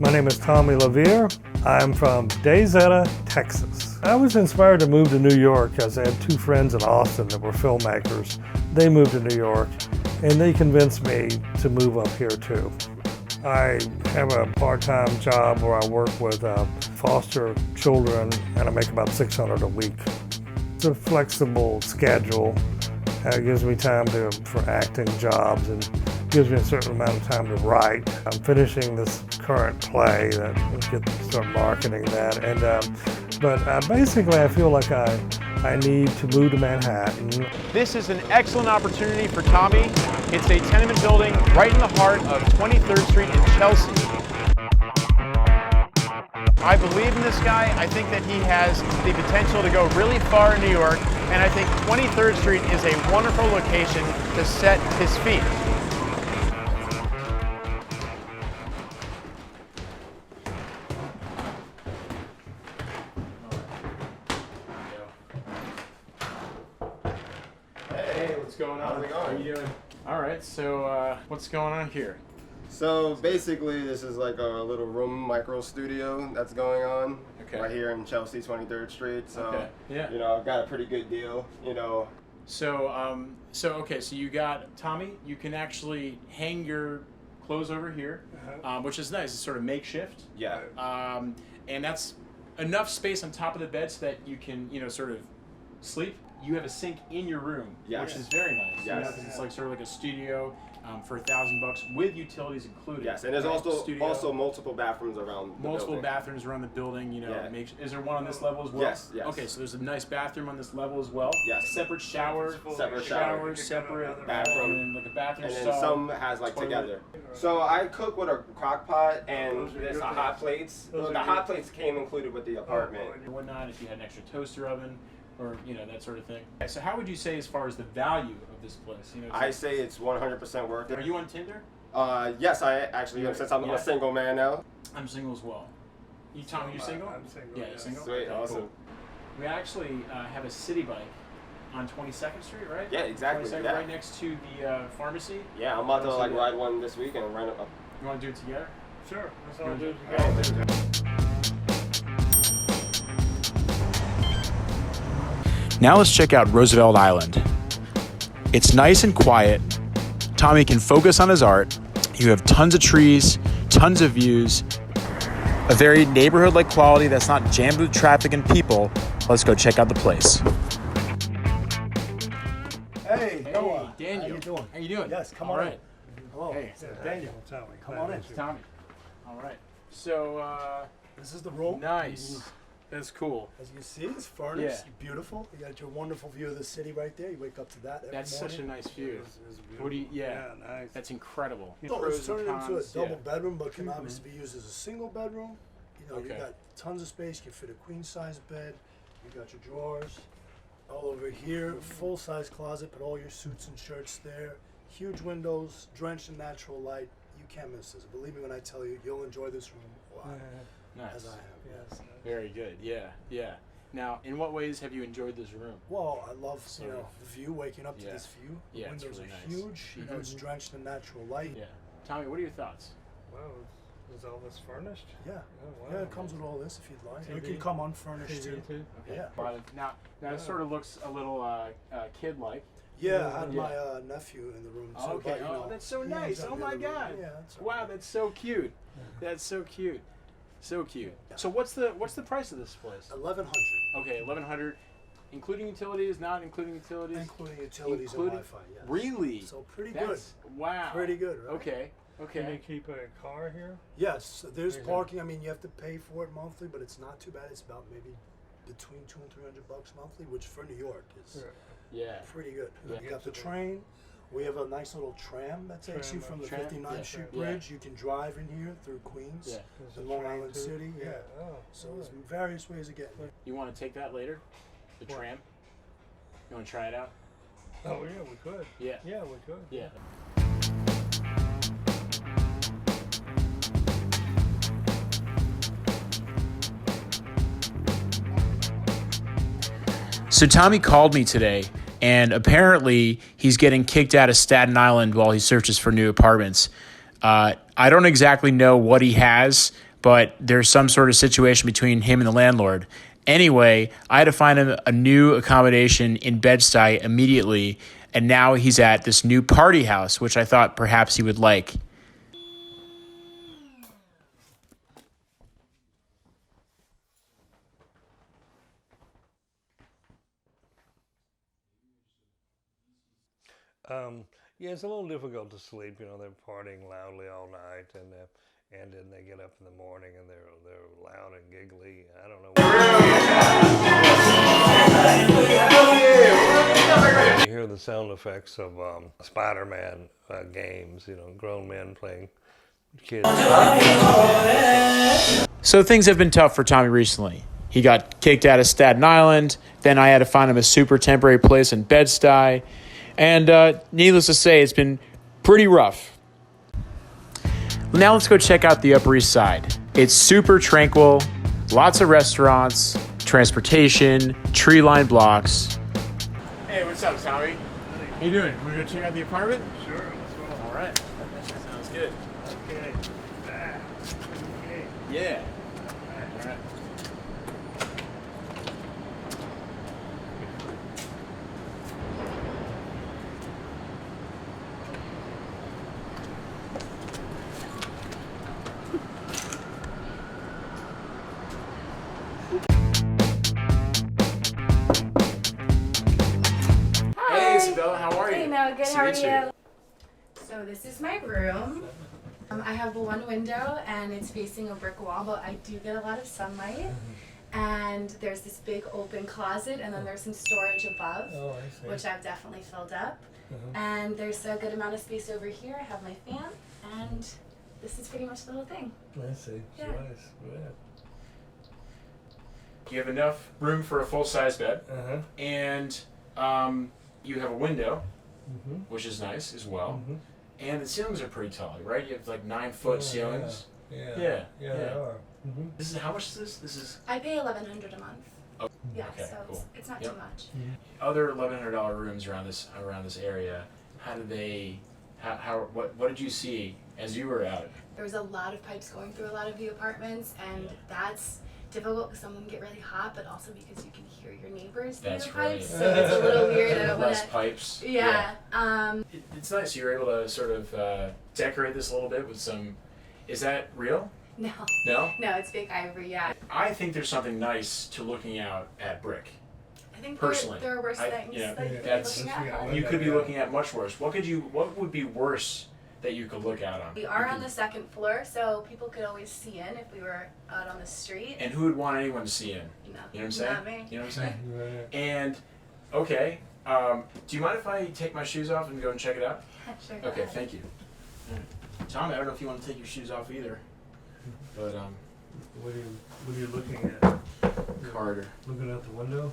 My name is Tommy Levere. I'm from Daysetta, Texas. I was inspired to move to New York because I had two friends in Austin that were filmmakers. They moved to New York and they convinced me to move up here too. I have a part-time job where I work with foster children and I make about $600 a week. It's a flexible schedule. It gives me time for acting jobs and gives me a certain amount of time to write. I'm finishing this current play that we'll start marketing that. But basically I feel like I need to move to Manhattan. This is an excellent opportunity for Tommy. It's a tenement building right in the heart of 23rd Street in Chelsea. I believe in this guy. I think that he has the potential to go really far in New York, and I think 23rd Street is a wonderful location to set his feet. Hey, what's going on? How's it going? How are you doing? All right, so what's going on here? So basically, this is like a little room micro studio that's going on right here in Chelsea, 23rd Street. So, you know, I've got a pretty good deal, you know. So, so you got, Tommy, you can actually hang your clothes over here, which is nice. It's sort of makeshift. Yeah. And that's enough space on top of the bed so that you can, you know, sort of sleep. You have a sink in your room, which is very nice. Yes. You know, it's like sort of like a studio for $1,000 with utilities included. Yes, and there's also multiple bathrooms around the building. Bathrooms around the building, you know. Is there one on this level as well? Yes, yes. Okay, so there's a nice bathroom on this level as well. Yes. Separate shower. Separate bathroom. And like a bathroom and then stall. some has like together. So I cook with a crock pot and there's hot plates. The hot plates came included with the apartment. And whatnot, if you had an extra toaster oven. Or, you know, that sort of thing. So how would you say as far as the value of this place? You know, I say it's 100% worth it. Are you on Tinder? Yes, I actually am, since I'm a single man now. I'm single as well. You, Tommy, you single? I'm single. Yeah, you're single? Sweet, awesome. Cool. We actually have a city bike on 22nd Street, right? Yeah, exactly. Yeah. Right next to the pharmacy. Yeah, I'm about to like ride one this week and rent it up. You want to do it together? Sure, let's all do it All together. right. Now let's check out Roosevelt Island. It's nice and quiet. Tommy can focus on his art. You have tons of trees, tons of views, a very neighborhood-like quality that's not jammed with traffic and people. Let's go check out the place. Hey, Noah. Daniel. How you doing? How you doing? Yes, come All on right. in. Hello. Hey. Daniel. Tommy, Come on in. It's Tommy. All right. So, This is the room. nice. That's cool. As you can see, it's furnished, beautiful. You got your wonderful view of the city right there. You wake up to that every That's morning. such a nice view. It's What do you, nice. That's incredible. So it's turned into a cons, double bedroom, but can obviously be used as a single bedroom. You know, Okay. you got tons of space. You can fit a queen size bed. You got your drawers. All over here, full size closet. Put all your suits and shirts there. Huge windows, drenched in natural light. You can't miss this. Believe me when I tell you, you'll enjoy this room a lot, Nice. as I have. Yes. Very good. Yeah. Now, in what ways have you enjoyed this room? Well, I love you know the view, waking up to this view. The Yeah, it's windows really are nice. huge. You know, it's drenched in natural light. Yeah. Tommy, what are your thoughts? Wow, is all this furnished? Yeah. Oh, wow. Yeah, it comes with all this if you'd like. You TV. can come unfurnished too. Okay. Yeah. Now it sort of looks a little kid-like. Yeah, I had my nephew in the room too. Okay. But, you know, That's so he nice. ends up Oh in my the room. God. Yeah, that's all Wow, right. that's so cute. That's so cute. So cute. So what's the price of this place? 1100, Okay, 1100, including utilities, not including utilities. including utilities Including- and Wi-Fi. Yes. Really? So pretty That's, wow. good. Pretty good, right? Okay. Can you Okay. keep a car here? Yes, there's Okay. parking. I mean, you have to pay for it monthly, but it's not too bad. It's about maybe between $200 and $300 monthly, which for New York is Yeah. pretty good. Yeah. You got the train. We have a nice little tram that takes you Tram, from the tram, 59th yeah, Street yeah. Bridge. You can drive in here through Queens Yeah. There's to a Long train Island too? City. Yeah. Oh, So all there's right. various ways of getting there. You want to take that later? The tram? You want to try it out? Oh, yeah, we could. Yeah. Yeah, we could. Yeah. So Tommy called me today, and apparently he's getting kicked out of Staten Island while he searches for new apartments. I don't exactly know what he has, but there's some sort of situation between him and the landlord. Anyway, I had to find him a new accommodation in Bed-Stuy immediately, and now he's at this new party house, which I thought perhaps he would like. Yeah, it's a little difficult to sleep. You know, they're partying loudly all night, and then they get up in the morning and they're loud and giggly. I don't know. You hear the sound effects of Spider-Man games. You know, grown men playing kids. So things have been tough for Tommy recently. He got kicked out of Staten Island. Then I had to find him a super temporary place in Bed-Stuy. And needless to say, it's been pretty rough. Now let's go check out the Upper East Side. It's super tranquil, lots of restaurants, transportation, tree-lined blocks. Hey, what's up, Tommy? How you doing? Wanna go check out the apartment? Sure, let's go. All right. Sounds good. Okay. Okay. Yeah. All right. Hey, Isabella, how are you? Hey, Noah, good. Nice to How are meet you? So this is my room. I have one window and it's facing a brick wall, but I do get a lot of sunlight. And there's this big open closet, and then there's some storage above, which I've definitely filled up. And there's a good amount of space over here. I have my fan, and this is pretty much the whole thing. I see. Yeah. Nice. Yeah. You have enough room for a full-size bed, Uh-huh. and you have a window, which is nice as well. And the ceilings are pretty tall, right? You have like 9-foot ceilings. Yeah, they are. This is how much is this? This is I pay $1,100 a month. oh, Yeah, okay, so cool. it's not Yep. too much. Other $1,100 rooms around this area. How did they? What did you see as you were out? There was a lot of pipes going through a lot of the apartments, and that's difficult because some of them get really hot, but also because you can hear your neighbors through That's the right. pipes, so it's a little weird. I don't Less wanna, pipes. yeah. It's nice. You were able to sort of decorate this a little bit with some. Is that real? No. No. No, it's fake ivory, yeah. I think there's something nice to looking out at brick. I think Personally, there are worse things yeah, that you could be that's- looking at. Yeah. You could be looking at much worse. What would be worse that you could look out on? We are on the second floor, so people could always see in if we were out on the street. And who would want anyone to see in? No, You know what I'm saying? not me. You know what I'm saying? Right. And okay, do you mind if I take my shoes off and go and check it out? Yeah, sure. go Okay, ahead. thank you. Tommy, I don't know if you want to take your shoes off either, but What are you looking at? Carter. Looking out the window?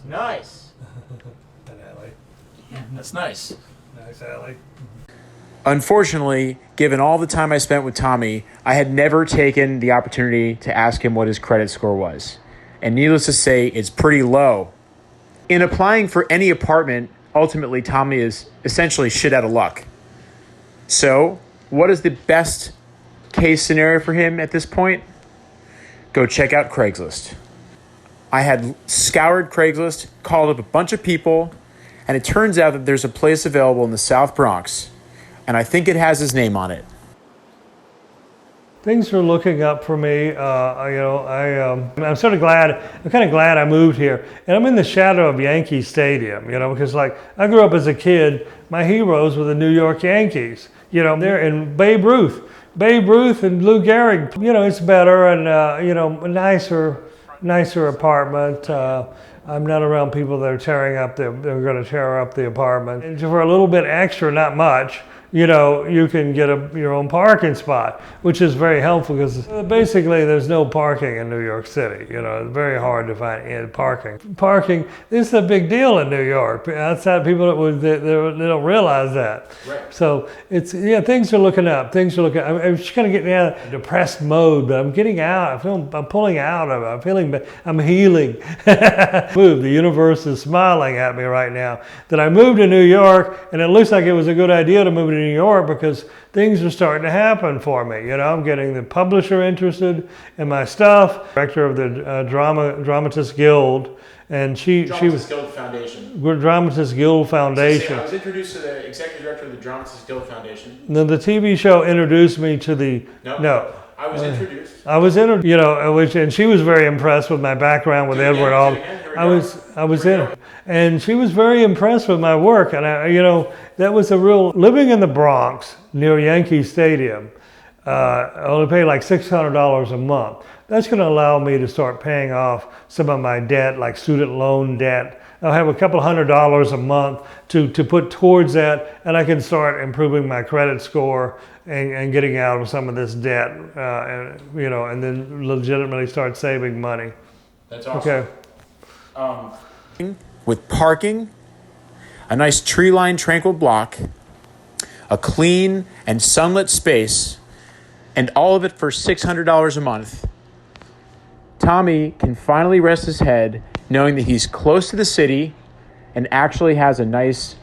Nice. An alley. That's nice. Nice alley. Unfortunately, given all the time I spent with Tommy, I had never taken the opportunity to ask him what his credit score was. And needless to say, it's pretty low. In applying for any apartment, ultimately Tommy is essentially shit out of luck. So, what is the best case scenario for him at this point? Go check out Craigslist. I had scoured Craigslist, called up a bunch of people, and it turns out that there's a place available in the South Bronx, and I think it has his name on it. Things are looking up for me. I'm sort of glad. I'm kind of glad I moved here, and I'm in the shadow of Yankee Stadium. You know, because like I grew up as a kid, my heroes were the New York Yankees. You know, they're in Babe Ruth and Lou Gehrig. You know, it's better and a nicer apartment. I'm not around people that are they're going to tear up the apartment. And for a little bit extra, not much, you can get your own parking spot, which is very helpful because basically there's no parking in New York City. It's very hard to find parking. Parking, this is a big deal in New York. Outside people they don't realize that. Right. So things are looking up. I'm just kind of getting out of depressed mode, but I'm getting out. I'm pulling out of it. I'm healing. The universe is smiling at me right now that I moved to New York, and it looks like it was a good idea to move to New York because things are starting to happen for me. I'm getting the publisher interested in my stuff. Director of the Dramatists Guild, and she was Guild Foundation. Dramatist Guild Foundation. I was introduced to the executive director of the Dramatist Guild Foundation. And then the TV show introduced me to the No. I was introduced. And she was very impressed with my background with Edward Albee. I was in it, and she was very impressed with my work. And that was a real living in the Bronx near Yankee Stadium. I only pay like $600 a month. That's going to allow me to start paying off some of my debt, like student loan debt. I'll have a couple $100 a month to put towards that, and I can start improving my credit score and getting out of some of this debt, and then legitimately start saving money. That's awesome. Okay. With parking, a nice tree-lined tranquil block, a clean and sunlit space, and all of it for $600 a month, Tommy can finally rest his head knowing that he's close to the city and actually has a nice,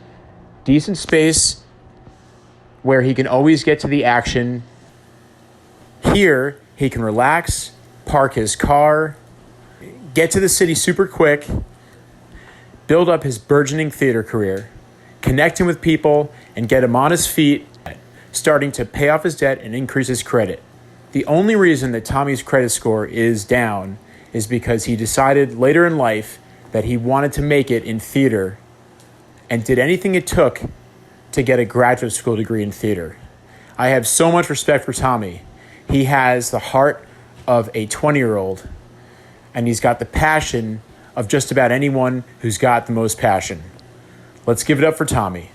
decent space where he can always get to the action. Here, he can relax, park his car, get to the city super quick, build up his burgeoning theater career, connecting with people, and get him on his feet, starting to pay off his debt and increase his credit. The only reason that Tommy's credit score is down is because he decided later in life that he wanted to make it in theater and did anything it took to get a graduate school degree in theater. I have so much respect for Tommy. He has the heart of a 20-year-old, and he's got the passion of just about anyone who's got the most passion. Let's give it up for Tommy.